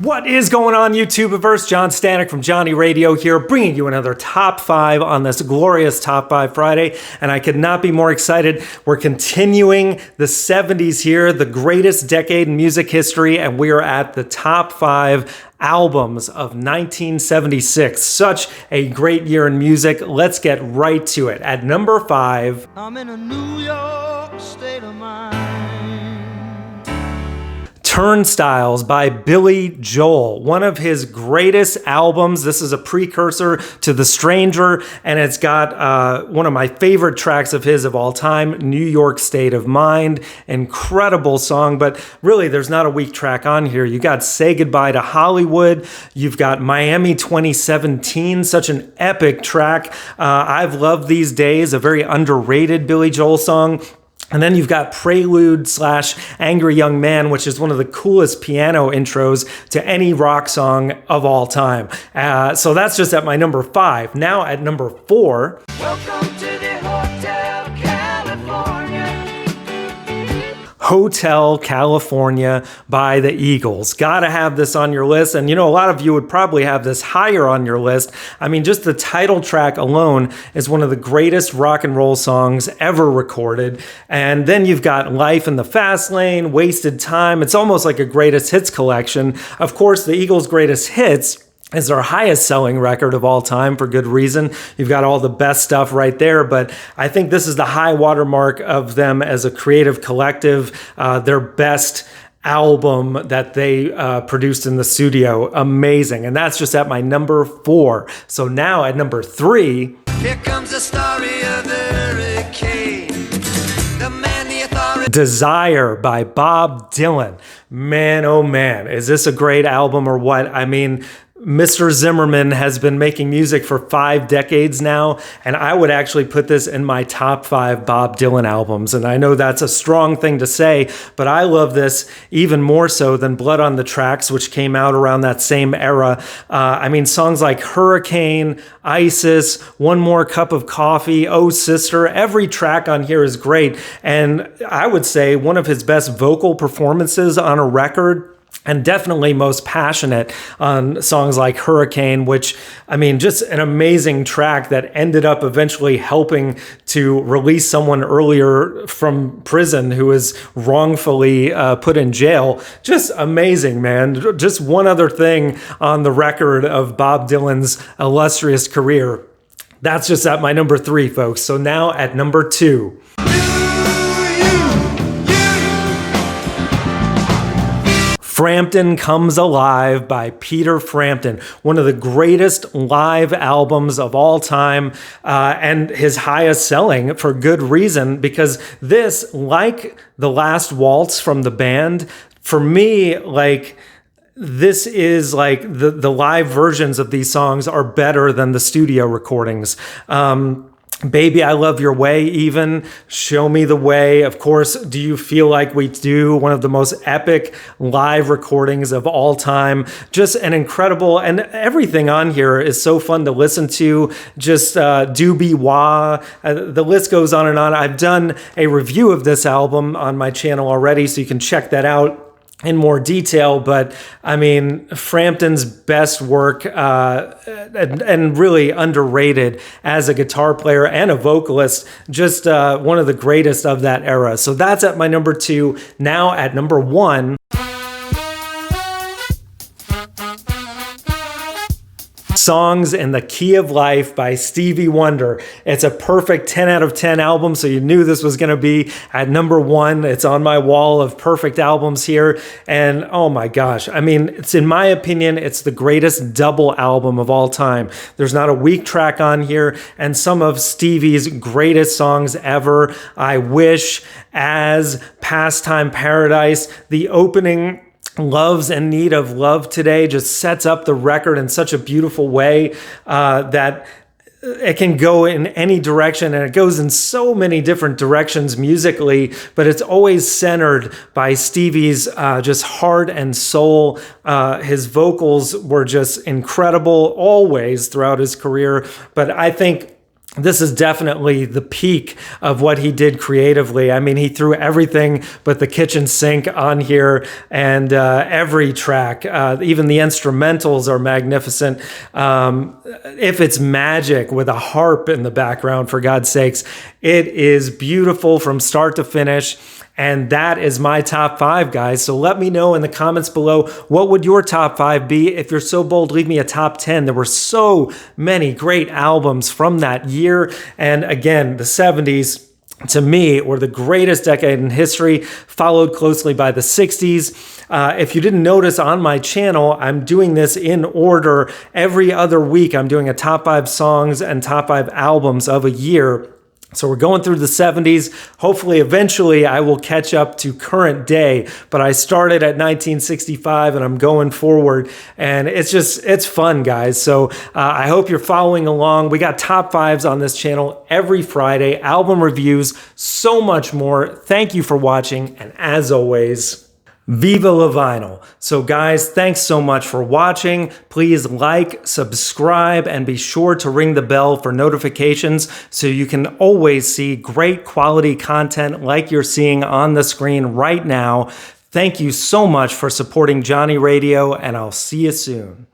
What is going on, YouTubeverse? John Stanek from Johnny Radio here, bringing you another Top 5 on this glorious Top 5 Friday, and I could not be more excited. We're continuing the 70s here, the greatest decade in music history, and we are at the Top 5 albums of 1976. Such a great year in music. Let's get right to it. At number 5... I'm in a New York state of mind. Turnstiles by Billy Joel, one of his greatest albums. This is a precursor to The Stranger, and it's got one of my favorite tracks of his of all time, New York State of Mind. Incredible song, but really there's not a weak track on here. You got Say Goodbye to Hollywood. You've got Miami 2017, such an epic track. I've Loved These Days, a very underrated Billy Joel song. And then you've got Prelude / Angry Young Man, which is one of the coolest piano intros to any rock song of all time. So that's just at my number 5. Now at number 4. Welcome to the Hotel California. Hotel California by the Eagles. Gotta have this on your list. And you know, a lot of you would probably have this higher on your list. I mean, just the title track alone is one of the greatest rock and roll songs ever recorded. And then you've got Life in the Fast Lane, Wasted Time. It's almost like a greatest hits collection. Of course, the Eagles' greatest hits is their highest selling record of all time, for good reason. You've got all the best stuff right there, but I think this is the high watermark of them as a creative collective, their best album that they produced in the studio. Amazing. And that's just at my number 4. So now at number 3. Here comes the story of the hurricane. The man, the authority. Desire by Bob Dylan. Man, oh man, is this a great album or what? I mean, Mr. Zimmerman has been making music for 5 decades now, and I would actually put this in my top 5 Bob Dylan albums. And I know that's a strong thing to say, but I love this even more so than Blood on the Tracks, which came out around that same era. I mean, songs like Hurricane, Isis, One More Cup of Coffee, Oh Sister, every track on here is great. And I would say one of his best vocal performances on a record, and definitely most passionate on songs like Hurricane, which, I mean, just an amazing track that ended up eventually helping to release someone earlier from prison who was wrongfully put in jail. Just amazing, man. Just one other thing on the record of Bob Dylan's illustrious career. That's just at my number 3, folks. So now at number 2. Frampton Comes Alive by Peter Frampton, one of the greatest live albums of all time, and his highest selling for good reason, because this, like The Last Waltz from the band, for me, like, this is like the live versions of these songs are better than the studio recordings. Baby, I Love Your Way, even Show Me the Way. Of course, Do You Feel Like We Do? One of the most epic live recordings of all time. Just an incredible, and everything on here is so fun to listen to. Just Doobie Wah. The list goes on and on. I've done a review of this album on my channel already, so you can check that out in more detail. But I mean, Frampton's best work and really underrated as a guitar player and a vocalist, just one of the greatest of that era. So that's at my number 2. Now at number 1. Songs in the Key of Life by Stevie Wonder. It's a perfect 10 out of 10 album, so you knew this was going to be at number 1. It's on my wall of perfect albums here, and oh my gosh, I mean, it's, in my opinion, it's the greatest double album of all time. There's not a weak track on here, and some of Stevie's greatest songs ever. I Wish, As, Pastime Paradise, the opening Love's in Need of Love Today just sets up the record in such a beautiful way that it can go in any direction, and it goes in so many different directions musically, but it's always centered by Stevie's just heart and soul. His vocals were just incredible always throughout his career, but I think this is definitely the peak of what he did creatively. I mean, he threw everything but the kitchen sink on here, and every track, even the instrumentals are magnificent. If it's magic with a harp in the background, for God's sakes, it is beautiful from start to finish. And that is my top 5, guys. So let me know in the comments below, what would your top 5 be? If you're so bold, leave me a top 10. There were so many great albums from that year. And again, the 70s, to me, were the greatest decade in history, followed closely by the 60s. If you didn't notice on my channel, I'm doing this in order. Every other week, I'm doing a top 5 songs and top 5 albums of a year. So we're going through the 70s. Hopefully, eventually, I will catch up to current day. But I started at 1965 and I'm going forward. And it's fun, guys. So I hope you're following along. We got top 5s on this channel every Friday, album reviews, so much more. Thank you for watching. And as always, Viva la vinyl. So guys, thanks so much for watching. Please like, subscribe, and be sure to ring the bell for notifications so you can always see great quality content like you're seeing on the screen right now. Thank you so much for supporting Johnny Radio, and I'll see you soon.